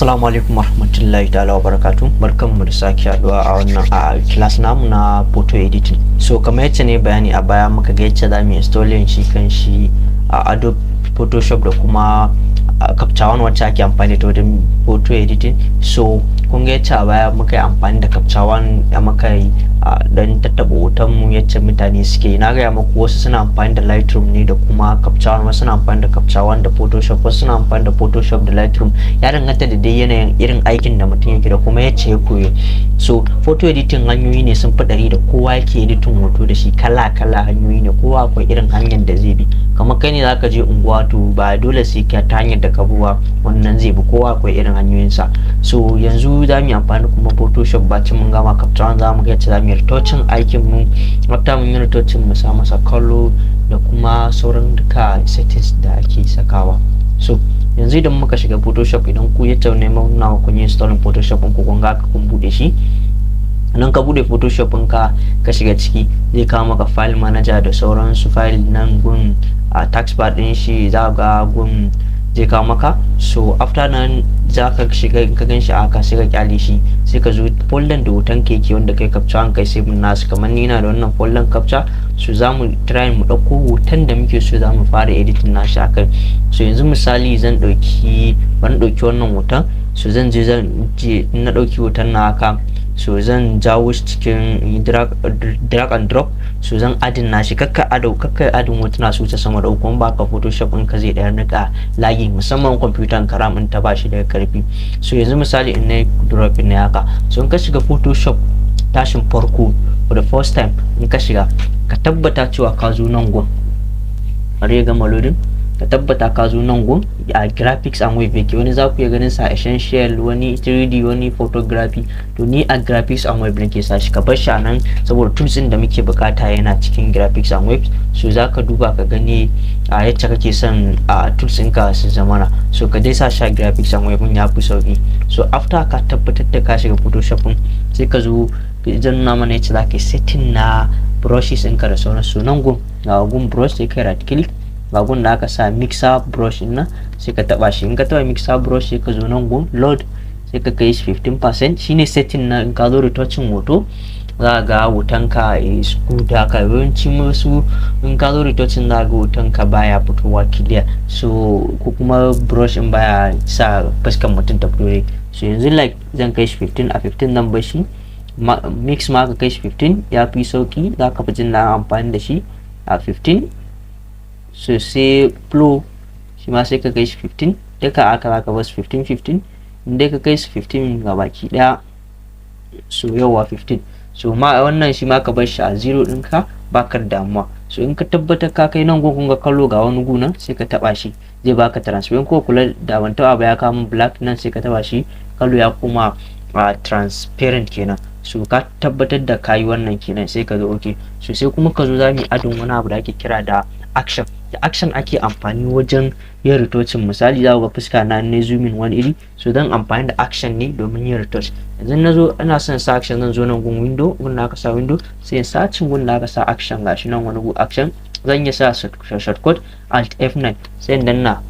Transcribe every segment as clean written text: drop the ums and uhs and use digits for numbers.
Assalamu alaikum warahmatullahi ta'ala wabarakatuh. Barkanmu da sake haduwa a wannan class namu na photo editing. So kamar yacce ne bayani a baya muka ga yacce zamu installing shi kan shi a Adobe Photoshop da kuma Capture One wacce ake amfani da wajen photo editing. So kun ga yacce a baya muka yi amfani da Capture One ya muka yi don tattaba hoton mu yacce mutane suke. Na ga muku wasu suna amfani da Lightroom ne da kuma Capture One, wasu suna amfani da Capture One da Photoshop, wasu suna amfani da Photoshop da Lightroom. Ya danganta da dai yanayin irin aikin da mutum yake da kuma yacce ya koyo. So photo editing hanyoyi ne sun fi ɗari da kowa yake editing hoto da shi, kala hanyoyi ne, kowa akwai irin hanyar da zai bi. Kamar kai ne zaka je unguwa to ba dole sai ka ta hanyar da ka bi ba, wannan zai bi, kowa akwai irin hanyoyinsa. So yanzu za mu yi amfani kuma Photoshop bacin mun gama Capture One, za mu ga yacce za mu yi retouching aikin mu. After mun yi retouching mu sa masa color da kuma sauran duka settings da ake sakawa. So yanzu idan muka shiga Photoshop, idan ku ya taune mun nawa kun yi installing Photoshop ku kun ga kun bude shi, nan ka bude Photoshop ka shiga ciki zai kawo maka file manager da sauransu. File nan gun a taskbar din shi za ga gun zai kawo maka. So after nan za ka shiga, in ka ganshi aka sai ka kyale shi, sai ka zo folder da hoton keke wanda kai capture an kai save nasu. Kamar ni na da wannan folder capture, so za mu try mu dauko hoton da muke so za mu fara editing nashi akai. So yanzu misali zan dauki wannan hoton, so zan je na dauki hoton na haka, so zan jawo shi cikin drag and drop. So zan adin nashi, kakka adin hotuna su ta sama da uku, ba ka Photoshop in ka zai daya nika lagi, musamman computer ka RAM in ta bashi da karfi. So yanzu misali in na drop ne haka, so in ka shiga Photoshop tashin farko for the first time, in ka shiga ka tabbata cewa ka zo nan gun, har ya gama loading ka tabbata ka zo nan gun a graphics and wave yake. Wani za ku iya ganin sa essential, wani 3D, wani photography. To ni a graphics and wave nake sa shi, ka bar shi a nan saboda tools din da muke bukata yana cikin graphics and wave. So za ka duba ka gani a yacce kake son tools ɗinka su zamana. So ka dai sa shi a graphics and wave ya fi sauki. So after ka tabbatar da ka shiga Photoshop sai ka zo zan nuna mana yacce za ka yi setting na brushes ɗinka da sauransu. Nan gun brush sai kai right click, ga gun da aka sa mixer brush din nan sai ka taba shi. In ka taba mixer brush sai ka zo nan gun load sai ka kai shi 15%. shine setting na in ka zo retouching hoto za ga hoton ka is good haka. Yawanci wasu in ka zo retouching za ga hoton ka baya fitowa clear, so ko kuma brush in baya sa fuskan mutum ta fito. So yanzu like zan kai shi 15, a 15 nan bar shi, mix ma ka kai shi 15 ya fi sauki, za ka fi jin na amfani da shi a 15. So sai flow shi ma sai ka kai shi 15, duka aka za ka bar 15 inda ka kai shi 15 ga baki daya. So yawa 15, so ma wannan shi ma ka bar shi a 0 ɗinka, baka da damuwa. So in ka tabbatar ka kai nan gun ga kallo ga wani guna sai ka taba shi, zai baka transparent. Ko kula da ban taba ba ya kawo black nan sai ka taba shi, kallo ya koma transparent kenan. So ka tabbatar da kayi wannan kenan sai ka zo okay. So sai kuma ka zo za mu yi adon wani abu da ake kira da action. Da action ake amfani wajen yin retouching. Misali za ku ga fuska na ne zoom in wani iri, so zan amfani da action ne domin yin retouch. Yanzu na zo ina son sa action, zan zo nan gun window, gun da aka sa window, sai in searching gun da aka sa action, gashi nan wani gun action. Zan iya sa shortcut alt F9 sai in danna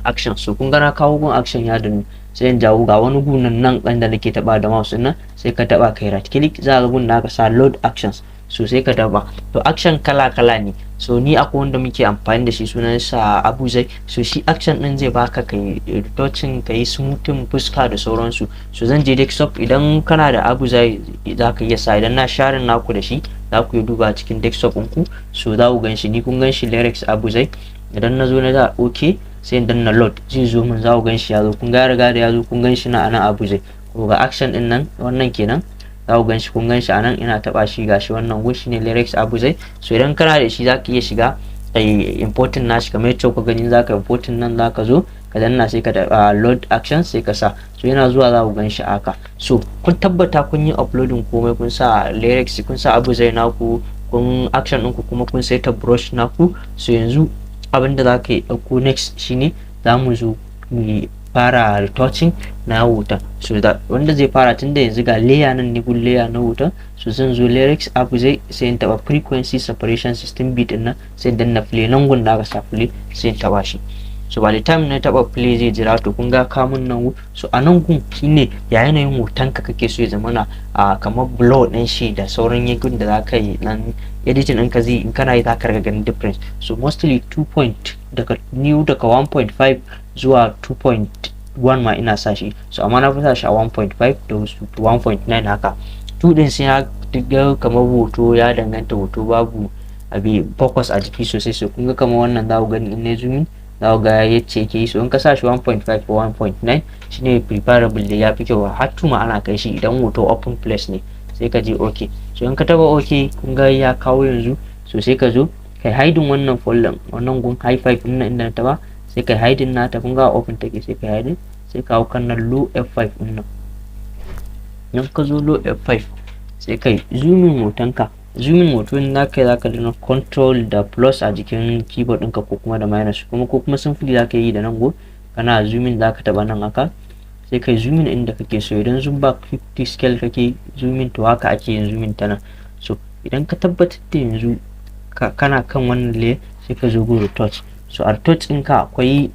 action. So kun ga na kawo gun action ya dannu, sai in jawo ga wani gunan nan da nake taba da mouse nan, sai ka taba kai right click, za ga gun da aka sa load actions. So sai ka taba, to action kala ne. So ni akwai wanda muke amfani da shi, sunan sa Abuzai. So shi action din zai baka kai retouching, kai smoothing fuska da sauransu. So zan je desktop, idan kana da Abuzai za ka iya sa, idan na share naku da shi za ku yi duba cikin desktop ɗinku. So za ku gan shi, ni kun gan shi lyrics Abuzai. Idan na zo na da okay sai in danna load, zai zo mun, za ku gan shi ya zo, kun ga riga da ya zo, kun gan shi na anan Abuzai. Ko ga action din nan wannan kenan, za ku ganshi, kun ganshi anan ina taba shi, gashi wannan gun shine lyrics Abuzai. So idan kana da shi zaka iya shiga importing nashi, kamar yadda ku gani zaka importing nan, zaka zo ka danna sai ka taba load action sai ka sa. So yana zuwa za ku ganshi haka. So kun tabbata kun yi uploading komai, kun sa lyrics, kun sa Abuzai naku, kun action ɗinku kuma kun saita brush naku. So yanzu abinda zaka yi dauko next shine za mu zo mu fara retouching na hoton. So da wanda zai fara tunda yanzu ga layer nan ne gun layer na hoton. So zan zo lyrics Abuzai sai in taba frequency separation system bit din nan, sai danna play nan gun da aka sa play sai in taba shi. so by the time na taba play zai jira to kun ga kamun nan. So a nan gun shine ya yanayin hoton ka kake so ya zamana kamar blur din shi da sauran yagun da zaka yi nan editing din ka zai in kana yi zaka riga ganin difference. So mostly 2 point daga 1.5 zuwa 2.1 ma ina sa shi, so amma na fi sa shi a 1.5 da 1.9 haka. 2 din sai ya diga kamar hoto ya danganta hoto babu abi focus a jiki sosai. So kun ga kamar wannan za ku gani in na zoom in za ku ga yace yake yi. So in ka sa shi 1.5 ko 1.9 shine preferable da yafi kyau, har tuma ana kai shi idan hoto open place ne sai ka je okay. So in ka taba okay kun ga ya kawo yanzu, so sai ka zo kai hiding wannan folder wannan gun high 5 din nan inda na taba sai kai hiding nata, kun ga open take sai kai hiding sai ka hau kan low f5 din nan. in ka zo low f5 sai kai zooming hotonka. Zooming hoton naka zaka dana control da plus a jikin keyboard ɗinka ko kuma da minus, ko kuma simply zaka yi da nan go kana zooming zaka taba nan haka sai kai zooming inda kake so. Idan zoom back 50 scale kake zooming to haka ake yin zooming ta nan. So idan ka tabbatar da yanzu kana kan wannan layer sai ka zo go retouch. So a retouch ɗinka akwai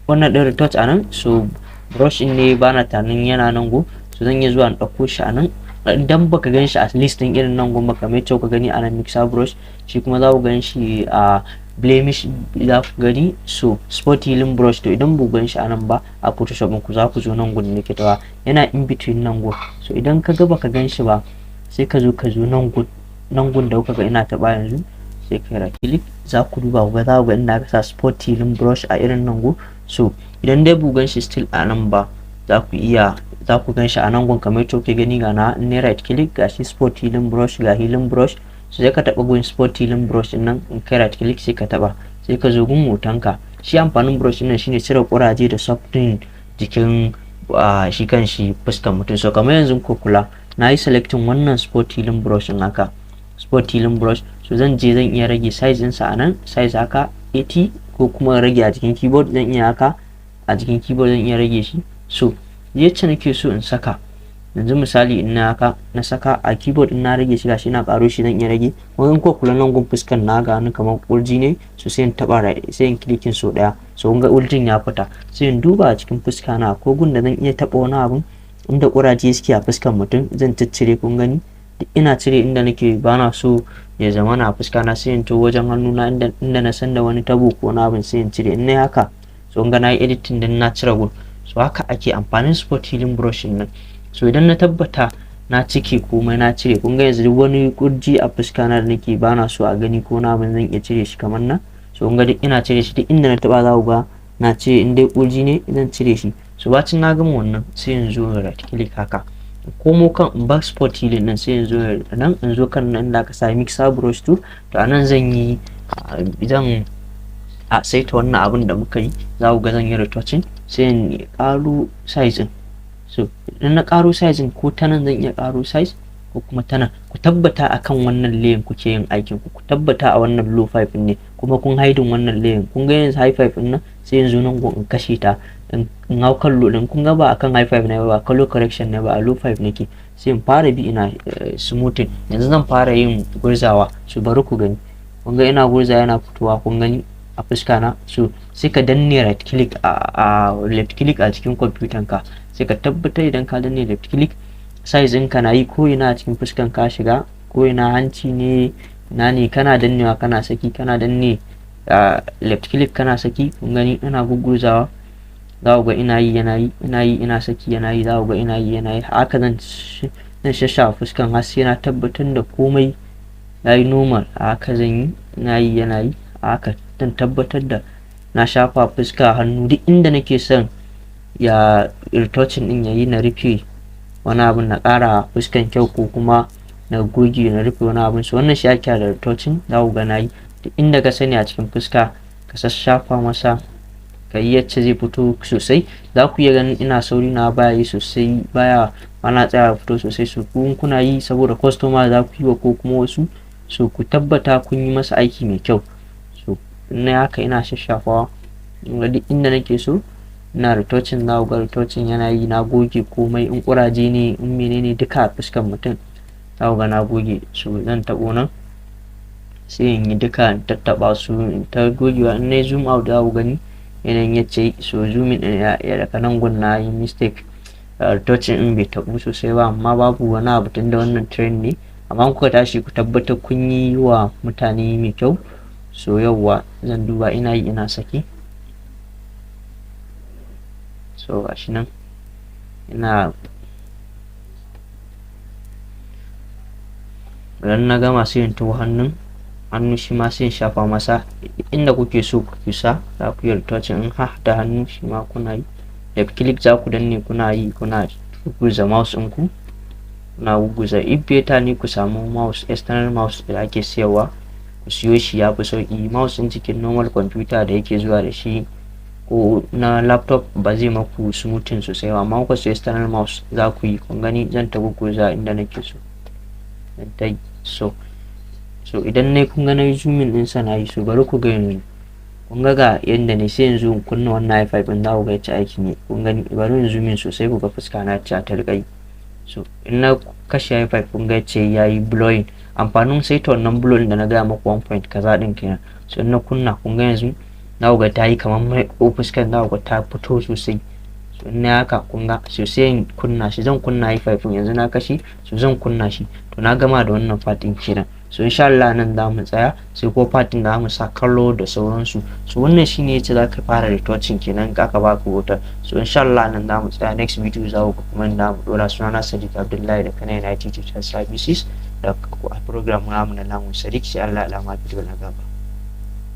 wannan ɗin retouch a nan, so brush in ne bana tanin yana nan go, so zan iya zuwa in ɗauko shi a nan. Idan baka gan shi a list din irin nan goma kamar yadda ka gani a nan mixer brush, shi kuma za ku gan shi a blemish za ku gani, so spot healing brush. To idan bu gan shi a nan ba a photoshop ku za ku zo nan gun ne ke tawa yana in between nan gun. So idan ka ga baka gan shi ba sai ka zo nan gun da kuka ga ina taba yanzu sai ka right click, za ku duba ku ga za ku ga inda aka sa spot healing brush a irin nan gun. So idan dai bu gan shi still a nan ba za ku gan shi a nan gun kamar yadda kuke gani ga na ne right click ga shi spot healing brush ga healing brush. So sai ka taba gun spot healing brush din nan, in kai right click sai ka taba sai ka zo gun hotonka. Shi amfanin brush din nan shine cire kuraje da softening jikin shi kan shi fuskar mutum. So kamar yanzu ko kula na yi selecting wannan spot healing brush din haka, spot healing brush. So zan iya rage size din sa a nan, size haka 80, ko kuma rage a jikin keyboard zan iya haka a jikin keyboard zan iya rage shi. So yacce nake so in saka yanzu misali in na haka na saka a keyboard in na rage shi gashi na karo shi zan iya rage. Wannan ko kula nan gun fuskan na ga ni kamar kurji ne, so sai in taba sai in clicking so daya, so kun ga urjin ya fita. Sai in duba a cikin fuska na ko gun da zan iya taba wani abun inda kuraje suke a fuskan mutum zan ciccire. Kun gani ina cire inda nake bana so ya zama na fuska na, sai in to wajen hannu na inda na san da wani tabo ko na abin sai in cire. In nayi haka so kun ga nayi editing din na cire gun. So haka ake amfanin spot healing brush nan. So idan na tabbata na cike komai na cire, kun ga yanzu wani kurji a fuska na da nake bana so a gani ko na abin zan iya cire shi kamar nan. So kun ga duk ina cire shi, duk inda na taba za ku ga na cire, in dai kurji ne zan cire shi. So bacin na gama wannan sai in zo right click haka komo kan back spot healing nan, sai in zo nan in zo kan nan da aka sa mixer brush to anan zan yi idan a saita wannan abin da muka yi za ku ga zan yi retouching sai in karo size. So idan na karo size ko ta nan zan iya karo size ko kuma ta nan. Ku tabbata akan wannan layer kuke yin aikin ku tabbata a wannan low 5 ne kuma kun hiding wannan layer. Kun ga yanzu high 5 din nan sai yanzu nan go in kashe ta in hau kallo din. Kun ga ba akan high 5 ne ba, color correction ne ba, a low 5 nake. Sai in fara bi ina smoothing. Yanzu zan fara yin gurzawa, so bari ku gani. Kun ga ina gurza yana fitowa, kun gani a fuska na. So sai ka danne right click a left click a cikin kwamfutan ka, sai ka tabbatar idan ka danne left click size ɗinka na yi ko ina a cikin fuskan ka shiga, ko ina hanci ne na ne kana dannewa kana saki, kana danne left click kana saki. Kun gani ina gugguzawa za ku ga ina yi yana yi, ina saki yana yi, za ku ga ina yi yana yi. Haka zan shashafa fuskan har sai na tabbatar da komai yayi normal. Haka zan yi ina yi yana yi, haka dan tabbatar da na shafa fuska hannu duk inda nake son ya retouching din yayi, na rufe wani abun na ƙara fuskan kyau ko kuma na goge na rufe wani abun. So wannan shi ake da retouching. Za ku ga nayi duk inda ka sani a cikin fuska ka sassafa masa ka yi yacce zai fito sosai. Za ku iya ganin ina sauri na baya yi sosai, baya ana tsaya fito sosai. So kun kuna yi saboda customer za ku yi wa ko kuma wasu, so ku tabbata kun yi masa aiki mai kyau. So na haka ina shashafawa duk inda nake so ina retouching. Na ga retouching yana yi, na goge komai, in kuraje ne in menene duka a fuskar mutum za ku ga na goge. So zan tabo nan sai in yi duka in tattaba su in ta gogewa. In nayi zoom out za ku gani yanayin yace so zoom in ya daga nan gun na yi mistake, retouching in bai tabu sosai ba, amma babu wani abu tunda wannan trend ne. Amma kuka tashi ku tabbatar kun yi wa mutane mai kyau. So yawwa zan duba ina yi ina saki. So gashi nan ina idan na gama sai in taho hannu shi ma sai in shafa masa inda kuke so ku kusa, za ku yi retouching in da hannu shi ma kuna yi, da click za ku danne kuna yi, kuna guguza mouse ɗinku, kuna guguza. If beta ne ku samu mouse, external mouse da ake siyarwa ku siyo shi, ya fi sauki. Mouse ɗin cikin normal computer da yake zuwa da shi ko na laptop ba zai maku smoothing sosai ba, amma ku siyo external mouse za ku yi. Kun gani zan ta guguza inda nake so. So idan ne kun ga na zoom in din sa na yi, so bari ku ga yanzu kun ga yanda ne, sai yanzu in kunna wannan i5 din za ku ga yace aiki ne. Kun gani bari in zoom in sosai ku ga fuska na ta riƙa. So in na kashe i5 kun ga yace yayi blowing. Amfanin sai ta wannan blowing da na ga maku 1 point kaza din kenan. So in na kunna kun ga yanzu za ku ga ta yi kamar mai fuskan, za ku ga ta fito sosai. So in na haka kun ga so sai in kunna shi, zan kunna i5 yanzu na kashe, so zan kunna shi. To na gama da wannan fatin kenan. So insha Allah nan za mu tsaya, sai ko fatin da mu sa kallo da sauransu. So wannan shine yace za ka fara retouching kenan ka baka hoton. So insha Allah nan za mu tsaya, next video za ku kuma da mu dora. Sunana Sadiq Abdullahi da kana United Digital Services da program namu na Lamun Sadiq. Sai Allah ya lama video na gaba.